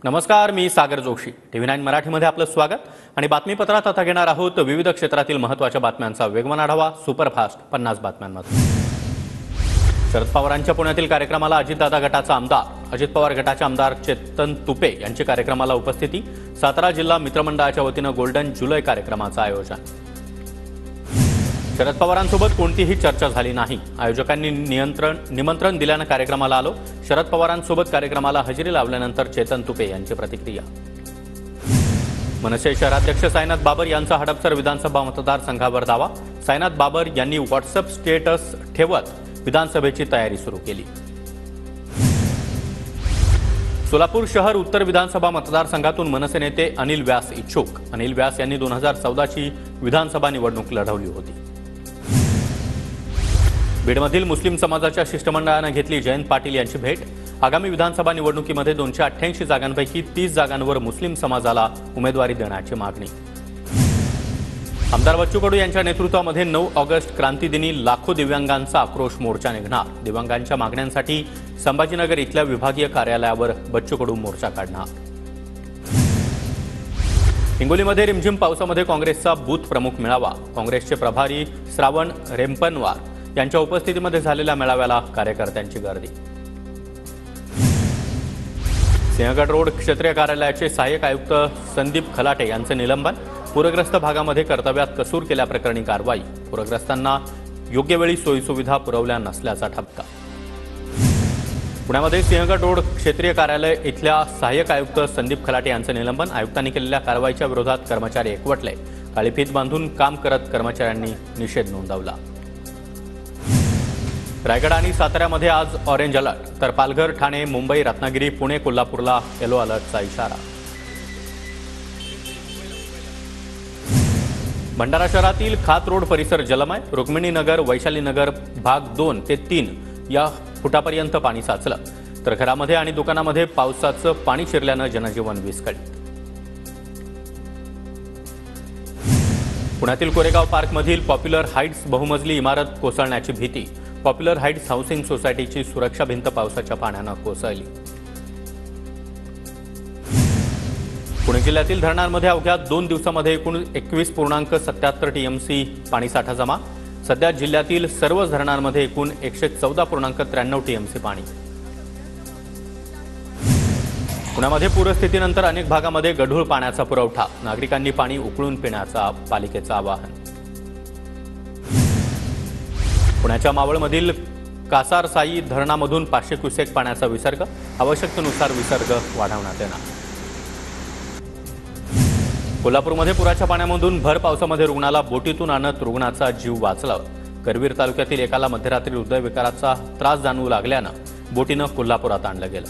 नमस्कार, मी सागर जोशी. TV9 मराठीमध्ये आपलं स्वागत आणि बातमीपत्रात आता घेणार आहोत विविध क्षेत्रातील महत्त्वाच्या बातम्यांचा वेगवान आढावा सुपरफास्ट 50 बातम्यांमध्ये. शरद पवारांच्या पुण्यातील कार्यक्रमाला अजितदादा गटाचा आमदार अजित पवार गटाचे आमदार चेतन तुपे यांची कार्यक्रमाला उपस्थिती. सातारा जिल्हा मित्रमंडळाच्या वतीनं गोल्डन जुलै कार्यक्रमाचं आयोजन. शरद पवारांसोबत कोणतीही चर्चा झाली नाही. आयोजकांनी निमंत्रण दिल्यानं कार्यक्रमाला आलो. शरद पवारांसोबत कार्यक्रमाला हजेरी लावल्यानंतर चेतन तुपे यांची प्रतिक्रिया. मनसे शहराध्यक्ष साईनाथ बाबर यांचा हडपसर विधानसभा मतदारसंघावर दावा. साईनाथ बाबर यांनी व्हॉट्सअप स्टेटस ठेवत विधानसभेची तयारी सुरू केली. सोलापूर शहर उत्तर विधानसभा मतदारसंघातून मनसे नेते अनिल व्यास इच्छुक. अनिल व्यास यांनी 2014ची विधानसभा निवडणूक लढवली होती. बीडमधील मुस्लिम समाजाच्या शिष्टमंडळानं घेतली जयंत पाटील यांची भेट. आगामी विधानसभा निवडणुकीमध्ये 288 जागांपैकी 30 जागांवर मुस्लिम समाजाला उमेदवारी देण्याची मागणी. आमदार बच्चू कडू यांच्या नेतृत्वामध्ये 9 ऑगस्ट क्रांतीदिनी लाखो दिव्यांगांचा आक्रोश मोर्चा निघणार. दिव्यांगांच्या मागण्यांसाठी संभाजीनगर इथल्या विभागीय कार्यालयावर बच्चू कडू मोर्चा काढणार. हिंगोलीमध्ये रिमझिम पावसामध्ये काँग्रेसचा बूथ प्रमुख मेळावा. काँग्रेसचे प्रभारी श्रावण रेम्पनवार यांच्या उपस्थितीमध्ये झालेल्या मेळाव्याला कार्यकर्त्यांची गर्दी. सिंहगड रोड क्षेत्रीय कार्यालयाचे सहाय्यक आयुक्त संदीप खलाटे यांचं निलंबन. पूरग्रस्त भागामध्ये कर्तव्यात कसूर केल्याप्रकरणी कारवाई. पूरग्रस्तांना योग्य वेळी सोयीसुविधा पुरवल्या नसल्याचा ठपका. पुण्यामध्ये सिंहगड रोड क्षेत्रीय कार्यालय इथल्या सहाय्यक आयुक्त संदीप खलाटे यांचं निलंबन. आयुक्तांनी केलेल्या कारवाईच्या विरोधात कर्मचारी एकवटले. काळी फीत बांधून काम करत कर्मचाऱ्यांनी निषेध नोंदवला. रायगड आणि साताऱ्यामध्ये आज ऑरेंज अलर्ट, तर पालघर, ठाणे, मुंबई, रत्नागिरी, पुणे, कोल्हापूरला येलो अलर्टचा इशारा. भंडारा शहरातील खात रोड परिसर जलमय. रुक्मिणीनगर, वैशालीनगर भाग 2 ते 3 या फुटापर्यंत पाणी साचलं, तर घरामध्ये आणि दुकानामध्ये पावसाचं पाणी शिरल्यानं जनजीवन विस्कळीत. पुण्यातील कोरेगाव पार्कमधील पॉप्युलर हाईट्स बहुमजली इमारत कोसळण्याची भीती. पॉप्युलर हाईट्स हाऊसिंग सोसायटीची सुरक्षा भिंत पावसाच्या पाण्यानं कोसळली. पुणे जिल्ह्यातील धरणांमध्ये अवघ्या 2 दिवसांमध्ये एकूण 21.77 टीएमसी पाणीसाठा जमा. सध्या जिल्ह्यातील सर्वच धरणांमध्ये एकूण 114.93 टीएमसी पाणी. पुण्यामध्ये पूरस्थितीनंतर अनेक भागामध्ये गढूळ पाण्याचा पुरवठा. नागरिकांनी पाणी उकळून पिण्याचा पालिकेचं आवाहन. पुण्याच्या मावळमधील कासारसाई धरणामधून 500 क्युसेक पाण्याचा विसर्ग. आवश्यकतेनुसार विसर्ग वाढवण्यात येणार. कोल्हापूरमध्ये पुराच्या पाण्यामधून भर पावसामध्ये रुग्णाला बोटीतून आणत रुग्णाचा जीव वाचला. करवीर तालुक्यातील एकाला मध्यरात्री हृदयविकाराचा त्रास जाणवू लागल्यानं बोटीनं कोल्हापुरात आणलं गेलं.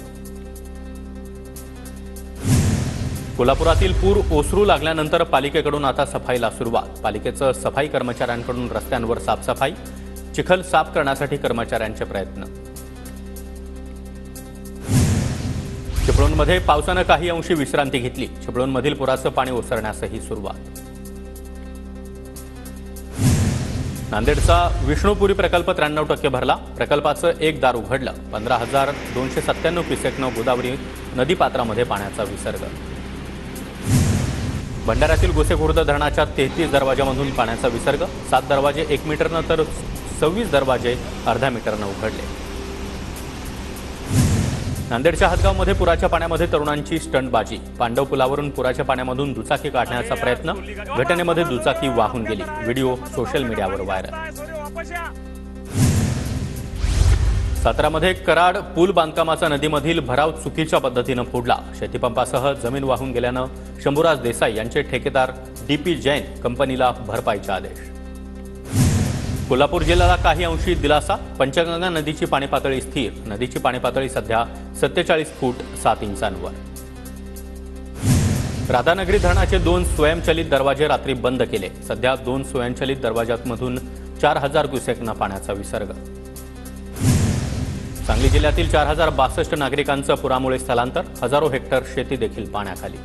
कोल्हापुरातील पूर ओसरू लागल्यानंतर पालिकेकडून आता सफाईला सुरुवात. पालिकेचं सफाई कर्मचाऱ्यांकडून रस्त्यांवर साफसफाई, चिखल साफ करण्यासाठी कर्मचाऱ्यांचे प्रयत्न. चिपळूणमध्ये पावसानं काही अंशी विश्रांती घेतली. चिपळूणमधील पुराचं पाणी ओसरण्यासही सुरुवात. नांदेडचा विष्णुपुरी प्रकल्प 93% भरला. प्रकल्पाचं एक दार उघडलं. 15,297 क्युसेकनं गोदावरी नदीपात्रामध्ये पाण्याचा विसर्ग. भंडाऱ्यातील गोसेखुर्द धरणाच्या 33 दरवाजामधून पाण्याचा विसर्ग. 7 दरवाजे 1 मीटरनं तर 26 दरवाजे अर्धा मीटरनं उघडले. नांदेडच्या हदगावमध्ये पुराच्या पाण्यामध्ये तरुणांची स्टंटबाजी. पांडव पुलावरून पुराच्या पाण्यामधून दुचाकी काढण्याचा प्रयत्न. घटनेमध्ये दुचाकी वाहून गेली. व्हिडिओ सोशल मीडियावर व्हायरल. सातारामध्ये कराड पूल बांधकामाचा नदीमधील भराव चुकीच्या पद्धतीनं फोडला. शेतीपंपासह जमीन वाहून गेल्यानं शंभूराज देसाई यांचे ठेकेदार DP जैन कंपनीला भरपाईचे आदेश. कोल्हापूर जिल्ह्याला काही अंशी दिलासा. पंचगंगा नदीची पाणी पातळी स्थिर. नदीची पाणी पातळी सध्या 47 फूट 7 इंचांवर. राधानगरी धरणाचे 2 स्वयंचलित दरवाजे रात्री बंद केले. सध्या 2 स्वयंचलित दरवाजांमधून 4,000 क्युसेकना पाण्याचा विसर्ग. सांगली जिल्ह्यातील 4,062 नागरिकांचं पुरामुळे स्थलांतर. हजारो हेक्टर शेती देखील पाण्याखाली.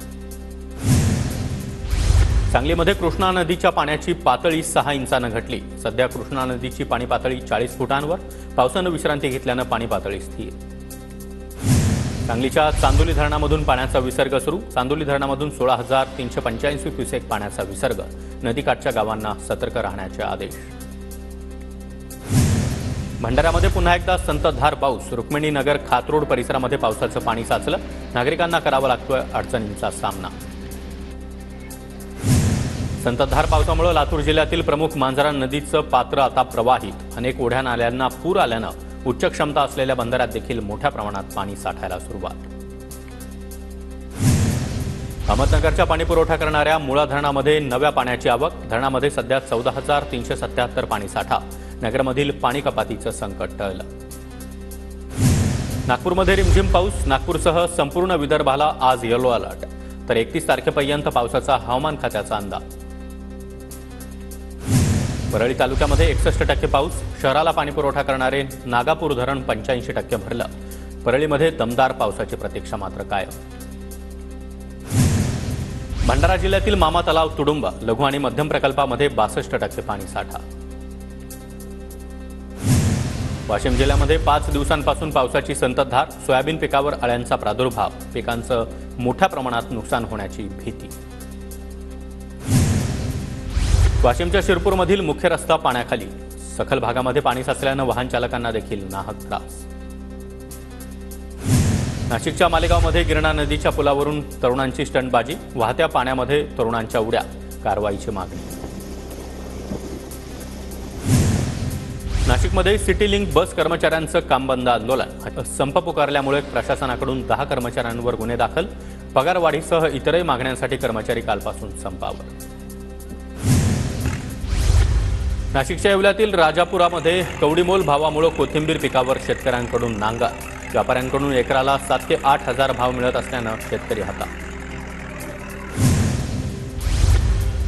सांगलीमध्ये कृष्णा नदीच्या पाण्याची पातळी 6 इंचानं घटली. सध्या कृष्णा नदीची पाणी पातळी 40 फुटांवर. पावसानं विश्रांती घेतल्यानं पाणी पातळी स्थिर. सांगलीच्या चांदोली धरणामधून पाण्याचा विसर्ग सुरू. चांदोली धरणामधून 16,385 क्युसेक पाण्याचा विसर्ग. नदीकाठच्या गावांना सतर्क राहण्याचे आदेश. भंडाऱ्यामध्ये पुन्हा एकदा संततधार पाऊस. रुक्मिणीनगर खातरोड परिसरामध्ये पावसाचं पाणी साचलं. नागरिकांना करावा लागतोय अडचणींचा सामना. संततधार पावसामुळे लातूर जिल्ह्यातील प्रमुख मांजरा नदीचं पात्र आता प्रवाहित. अनेक ओढ्या नाल्यांना पूर आल्यानं उच्च क्षमता असलेल्या बंधाऱ्यात देखील मोठ्या प्रमाणात पाणी साठायला सुरुवात. अहमदनगरच्या पाणीपुरवठा करणाऱ्या मुळा धरणामध्ये नव्या पाण्याची आवक. धरणामध्ये सध्या 14,377 पाणीसाठा. नगरमधील पाणी कपातीचं संकट टळलं. नागपूरमध्ये रिमझिम पाऊस. नागपूरसह संपूर्ण विदर्भाला आज येलो अलर्ट. तर 31 तारखेपर्यंत पावसाचा हवामान खात्याचा अंदाज. परळी तालुक्यामध्ये 61% पाऊस. शहराला पाणीपुरवठा करणारे नागापूर धरण 85% भरलं. परळीमध्ये दमदार पावसाची प्रतीक्षा मात्र कायम. भंडारा जिल्ह्यातील मामा तलाव तुडुंब लघु आणि मध्यम प्रकल्पामध्ये 62% पाणीसाठा. वाशिम जिल्ह्यामध्ये 5 दिवसांपासून पावसाची संततधार. सोयाबीन पिकावर अळ्यांचा प्रादुर्भाव. पिकांचं मोठ्या प्रमाणात नुकसान होण्याची भीती. वाशिमच्या शिरपूरमधील मुख्य रस्ता पाण्याखाली. सखल भागामध्ये पाणी साचल्यानं वाहन चालकांना देखील नाहक त्रास. नाशिकच्या मालेगावमध्ये गिरणा नदीच्या पुलावरून तरुणांची स्टंटबाजी. वाहत्या पाण्यामध्ये तरुणांच्या उड्या. कारवाईची मागणी. नाशिकमध्ये सिटी लिंक बस कर्मचाऱ्यांचं काम बंद आंदोलन. संप पुकारल्यामुळे प्रशासनाकडून 10 कर्मचाऱ्यांवर गुन्हे दाखल. पगारवाढीसह इतरही मागण्यांसाठी कर्मचारी कालपासून संपावर. नाशिकच्या येवल्यातील राजापुरामध्ये कवडीमोल भावामुळे कोथिंबीर पिकावर शेतकऱ्यांकडून नांगर. व्यापाऱ्यांकडून एकराला 7 ते 8 हजार भाव मिळत असल्यानं शेतकरी हातात.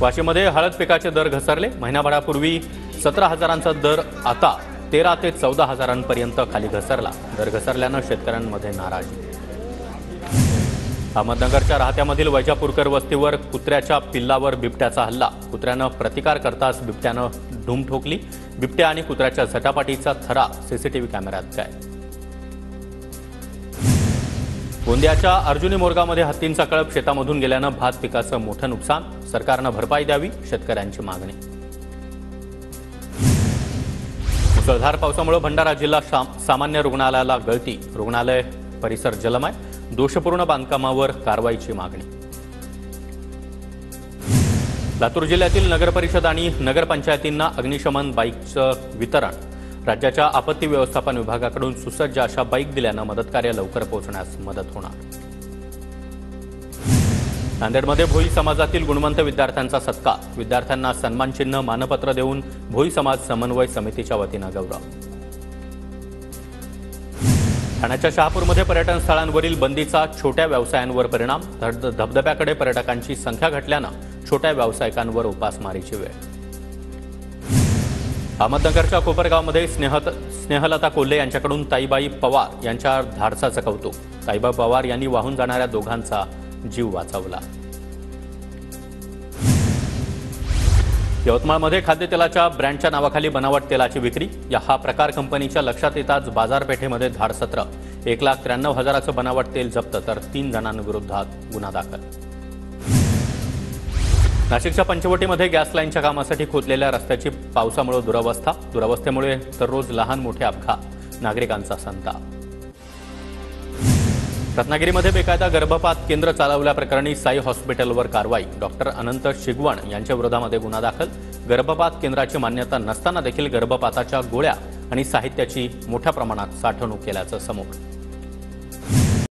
वाशिममध्ये हळद पिकाचे दर घसरले. महिनाभरापूर्वी 17 हजारांचा दर आता 13 ते 14 हजारांपर्यंत खाली घसरला. दर घसरल्यानं शेतकऱ्यांमध्ये नाराजी. अहमदनगरच्या राहत्यामधील वैजापूरकर वस्तीवर कुत्र्याच्या पिल्लावर बिबट्याचा हल्ला. कुत्र्यानं प्रतिकार करताच बिबट्यानं धूम ठोकली. बिबट्या आणि कुत्र्याच्या झटापटीचा थरा सीसीटीव्ही कॅमेऱ्यात कैद. गोंदियाच्या अर्जुनी मोरगावमध्ये हत्तींचा कळप. शेतामधून गेल्यानं भात पिकाचं मोठं नुकसान. सरकारनं भरपाई द्यावी शेतकऱ्यांची मागणी. मुसळधार पावसामुळे भंडारा जिल्हा सामान्य रुग्णालयाला गळती. रुग्णालय परिसर जलमय. दोषपूर्ण बांधकामावर कारवाईची मागणी. लातूर जिल्ह्यातील नगरपरिषद आणि नगरपंचायतींना अग्निशमन बाईकचं वितरण. राज्याच्या आपत्ती व्यवस्थापन विभागाकडून सुसज्ज अशा बाईक दिल्यानं मदतकार्य लवकर पोहोचण्यास मदत होणार. नांदेडमध्ये भोई समाजातील गुणवंत विद्यार्थ्यांचा सत्कार. विद्यार्थ्यांना सन्मानचिन्ह मानपत्र देऊन भोई समाज समन्वय समितीच्या वतीनं गौरव. ठाण्याच्या शहापूरमध्ये पर्यटन स्थळांवरील बंदीचा छोट्या व्यवसायांवर परिणाम. धबधब्याकडे पर्यटकांची संख्या घटल्यानं छोट्या व्यावसायिकांवर उपासमारीची वेळ. अहमदनगरच्या कोपरगावमध्ये स्नेहलता कोल्हे यांच्याकडून ताईबाई पवार यांच्या धाडसाचं कौतुक. ताईबाई पवार यांनी वाहून जाणाऱ्या दोघांचा जीव वाचवला. यवतमाळमध्ये खाद्यतेलाच्या ब्रँडच्या नावाखाली बनावट तेलाची विक्री. हा प्रकार कंपनीच्या लक्षात येताच बाजारपेठेमध्ये धाडसत्र. 1,93,000चं बनावट तेल जप्त तर 3 जणांविरोधात गुन्हा दाखल. नाशिकच्या पंचवटीमध्ये गॅस लाईनच्या कामासाठी खोदलेल्या रस्त्याची पावसामुळे दुरवस्था. दुरवस्थेमुळे दररोज लहान मोठे अपघात. नागरिकांचा संताप. रत्नागिरीमध्ये बेकायदा गर्भपात केंद्र चालवल्याप्रकरणी साई हॉस्पिटलवर कारवाई. डॉक्टर अनंत शिगवण यांच्या विरोधामध्ये गुन्हा दाखल. गर्भपात केंद्राची मान्यता नसताना देखील गर्भपाताच्या गोळ्या आणि साहित्याची मोठ्या प्रमाणात साठवणूक केल्याचं समोर.